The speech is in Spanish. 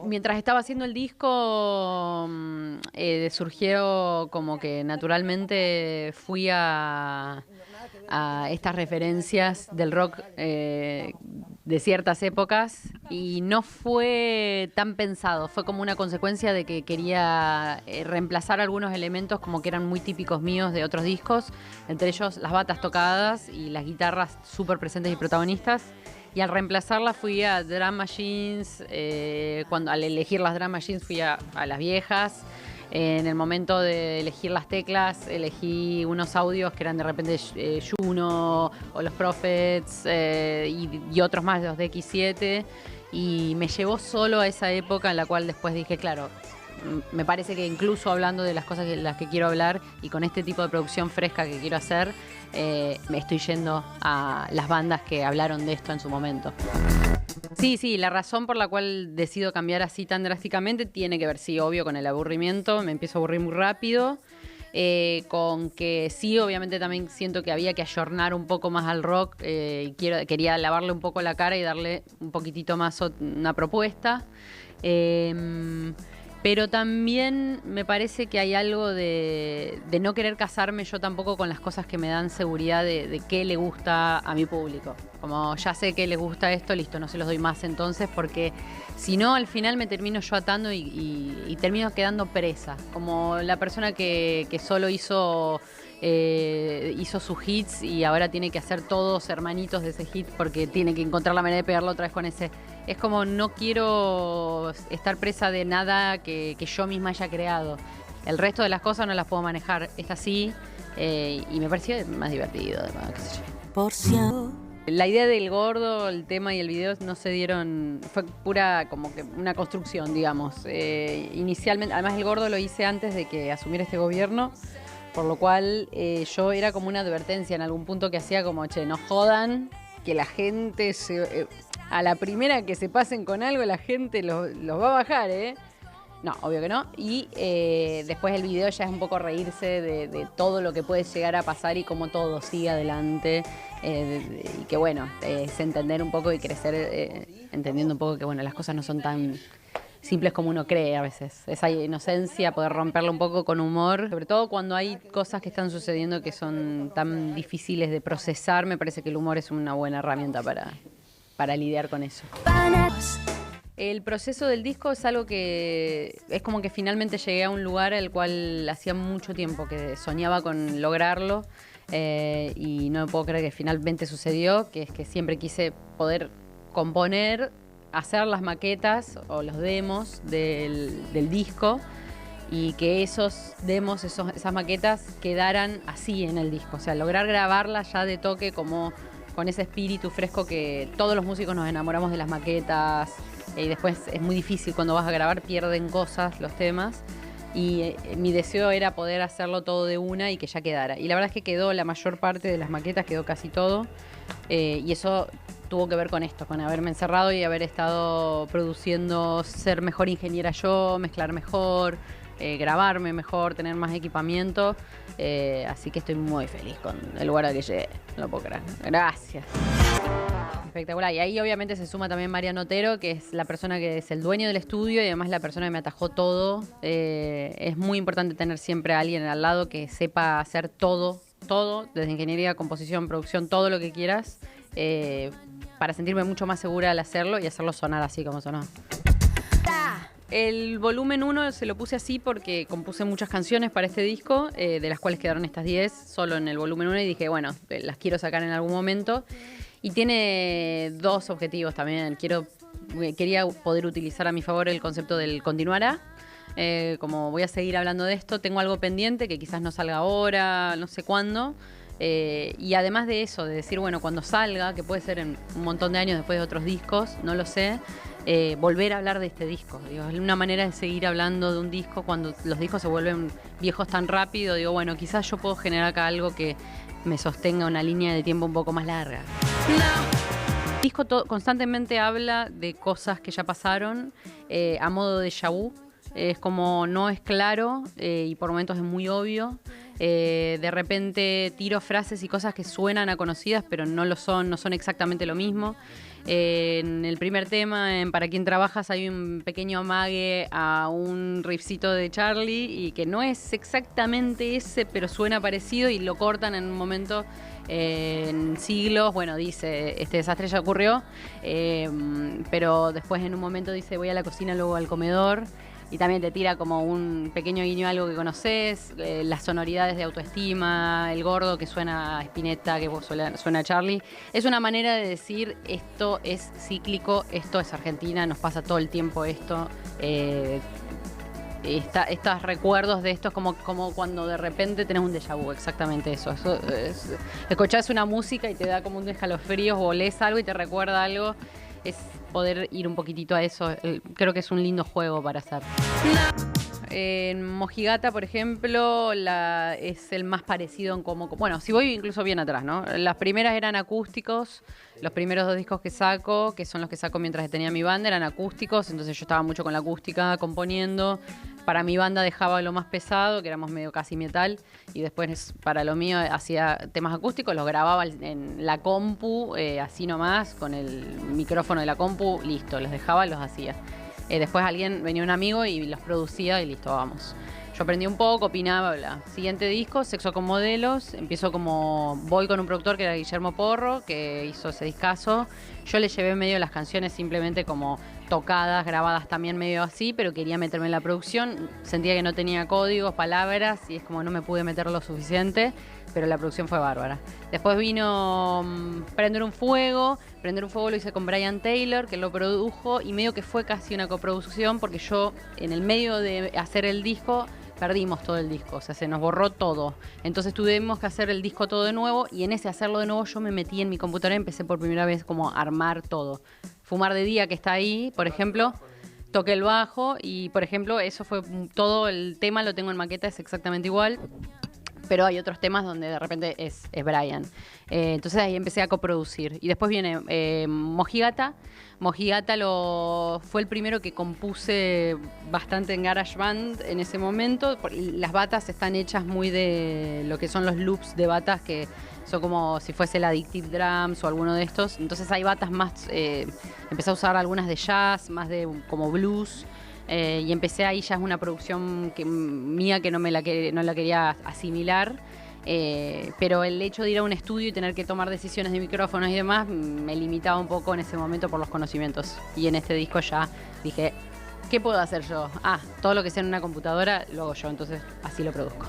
mientras estaba haciendo el disco, surgió como que naturalmente fui a estas referencias del rock de ciertas épocas y no fue tan pensado, fue como una consecuencia de que quería reemplazar algunos elementos como que eran muy típicos míos de otros discos, entre ellos las batas tocadas y las guitarras súper presentes y protagonistas. Y al reemplazarla fui a Drum Machines, al elegir las Drum Machines fui a las viejas. En el momento de elegir las teclas, elegí unos audios que eran de repente Juno o los Prophets y otros más, los de X7. Y me llevó solo a esa época en la cual después dije, claro, me parece que incluso hablando de las cosas de las que quiero hablar y con este tipo de producción fresca que quiero hacer, me estoy yendo a las bandas que hablaron de esto en su momento. Sí, la razón por la cual decido cambiar así tan drásticamente tiene que ver, sí, obvio, con el aburrimiento. Me empiezo a aburrir muy rápido. Con que sí, obviamente también siento que había que ayornar un poco más al rock. Quería lavarle un poco la cara y darle un poquitito más una propuesta. Pero también me parece que hay algo de no querer casarme yo tampoco con las cosas que me dan seguridad de qué le gusta a mi público. Como ya sé que les gusta esto, listo, no se los doy más entonces, porque si no, al final me termino yo atando y termino quedando presa. Como la persona que solo hizo sus hits y ahora tiene que hacer todos hermanitos de ese hit porque tiene que encontrar la manera de pegarlo otra vez con ese. Es como no quiero estar presa de nada que yo misma haya creado. El resto de las cosas no las puedo manejar. Es así y me pareció más divertido. Además, qué sé yo. Por cierto. La idea del gordo, el tema y el video no se dieron, fue pura como que una construcción, digamos. Inicialmente, además el gordo lo hice antes de que asumiera este gobierno. Por lo cual yo era como una advertencia en algún punto que hacía como, che, no jodan, que la gente, a la primera que se pasen con algo, la gente los va a bajar, ¿eh? No, obvio que no. Y después el video ya es un poco reírse de todo lo que puede llegar a pasar y cómo todo sigue adelante. Y que bueno, es entender un poco y crecer entendiendo un poco que bueno, las cosas no son tan simples como uno cree a veces. Esa inocencia, poder romperla un poco con humor, sobre todo cuando hay cosas que están sucediendo que son tan difíciles de procesar, me parece que el humor es una buena herramienta para lidiar con eso. El proceso del disco es algo que es como que finalmente llegué a un lugar al cual hacía mucho tiempo que soñaba con lograrlo y no me puedo creer que finalmente sucedió, que es que siempre quise poder componer, hacer las maquetas o los demos del disco y que esos demos, esas maquetas quedaran así en el disco. O sea, lograr grabarlas ya de toque como con ese espíritu fresco que todos los músicos nos enamoramos de las maquetas y después es muy difícil cuando vas a grabar, pierden cosas los temas. Y mi deseo era poder hacerlo todo de una y que ya quedara. Y la verdad es que quedó la mayor parte de las maquetas, quedó casi todo. Y eso tuvo que ver con esto, con haberme encerrado y haber estado produciendo, ser mejor ingeniera yo, mezclar mejor, grabarme mejor, tener más equipamiento. Así que estoy muy feliz con el lugar al que llegué. No lo puedo creer. Gracias. Espectacular. Y ahí obviamente se suma también Mariano Otero, que es la persona que es el dueño del estudio y además la persona que me atajó todo. Es muy importante tener siempre a alguien al lado que sepa hacer todo, desde ingeniería, composición, producción, todo lo que quieras, para sentirme mucho más segura al hacerlo y hacerlo sonar así como sonó. El volumen 1 se lo puse así porque compuse muchas canciones para este disco, de las cuales quedaron estas 10 solo en el volumen 1 y dije, bueno, las quiero sacar en algún momento. Y tiene dos objetivos también. Quería poder utilizar a mi favor el concepto del continuará. Como voy a seguir hablando de esto, tengo algo pendiente que quizás no salga ahora, no sé cuándo. Y además de eso, de decir, bueno, cuando salga, que puede ser en un montón de años después de otros discos, no lo sé, volver a hablar de este disco. Digo, es una manera de seguir hablando de un disco cuando los discos se vuelven viejos tan rápido. Digo, bueno, quizás yo puedo generar acá algo que me sostenga una línea de tiempo un poco más larga. El disco constantemente habla de cosas que ya pasaron a modo de déjà vu. Es como no es claro y por momentos es muy obvio. De repente tiro frases y cosas que suenan a conocidas pero no lo son, no son exactamente lo mismo. En el primer tema, en Para quién trabajas, hay un pequeño amague a un riffcito de Charlie y que no es exactamente ese, pero suena parecido y lo cortan en un momento. En siglos, bueno, dice, este desastre ya ocurrió, pero después en un momento dice, voy a la cocina, luego al comedor. Y también te tira como un pequeño guiño a algo que conoces, las sonoridades de Autoestima, el gordo que suena a Spinetta, que suena a Charlie. Es una manera de decir, esto es cíclico, esto es Argentina, nos pasa todo el tiempo esto. Estos recuerdos de esto es como cuando de repente tenés un déjà vu, exactamente eso. Escuchás una música y te da como un escalofrío, o lees algo y te recuerda algo. Es poder ir un poquitito a eso. Creo que es un lindo juego para hacer. En Mojigata, por ejemplo, es el más parecido en cómo... Bueno, si voy incluso bien atrás, ¿no? Las primeras eran acústicos. Los primeros 2 discos que saco, que son los que saco mientras tenía mi banda, eran acústicos. Entonces yo estaba mucho con la acústica, componiendo. Para mi banda dejaba lo más pesado, que éramos medio casi metal. Y después para lo mío hacía temas acústicos. Los grababa en la compu, así nomás, con el micrófono de la compu. Listo, los dejaba, los hacía. Después venía un amigo y los producía y listo, vamos. Yo aprendí un poco, opinaba, bla. Siguiente disco, Sexo con modelos. Voy con un productor que era Guillermo Porro, que hizo ese discazo. Yo le llevé medio las canciones simplemente como tocadas, grabadas también medio así, pero quería meterme en la producción. Sentía que no tenía códigos, palabras, y es como no me pude meter lo suficiente, pero la producción fue bárbara. Después vino Prender un Fuego. Prender un Fuego lo hice con Brian Taylor, que lo produjo, y medio que fue casi una coproducción, porque yo, en el medio de hacer el disco, perdimos todo el disco, o sea, se nos borró todo. Entonces tuvimos que hacer el disco todo de nuevo, y en ese hacerlo de nuevo yo me metí en mi computadora y empecé por primera vez como a armar todo. Fumar de Día, que está ahí, por ejemplo, toqué el bajo y, por ejemplo, eso fue todo el tema, lo tengo en maqueta, es exactamente igual. Pero hay otros temas donde de repente es Brian. Entonces ahí empecé a coproducir. Y después viene Mojigata. Mojigata fue el primero que compuse bastante en GarageBand en ese momento. Las batas están hechas muy de lo que son los loops de batas, que son como si fuese el Addictive Drums o alguno de estos. Entonces hay batas más... empecé a usar algunas de jazz, más de como blues. Y empecé ahí, ya es una producción mía que no la quería asimilar, pero el hecho de ir a un estudio y tener que tomar decisiones de micrófonos y demás me limitaba un poco en ese momento por los conocimientos. Y en este disco ya dije, ¿qué puedo hacer yo? Todo lo que sea en una computadora lo hago yo, entonces así lo produzco.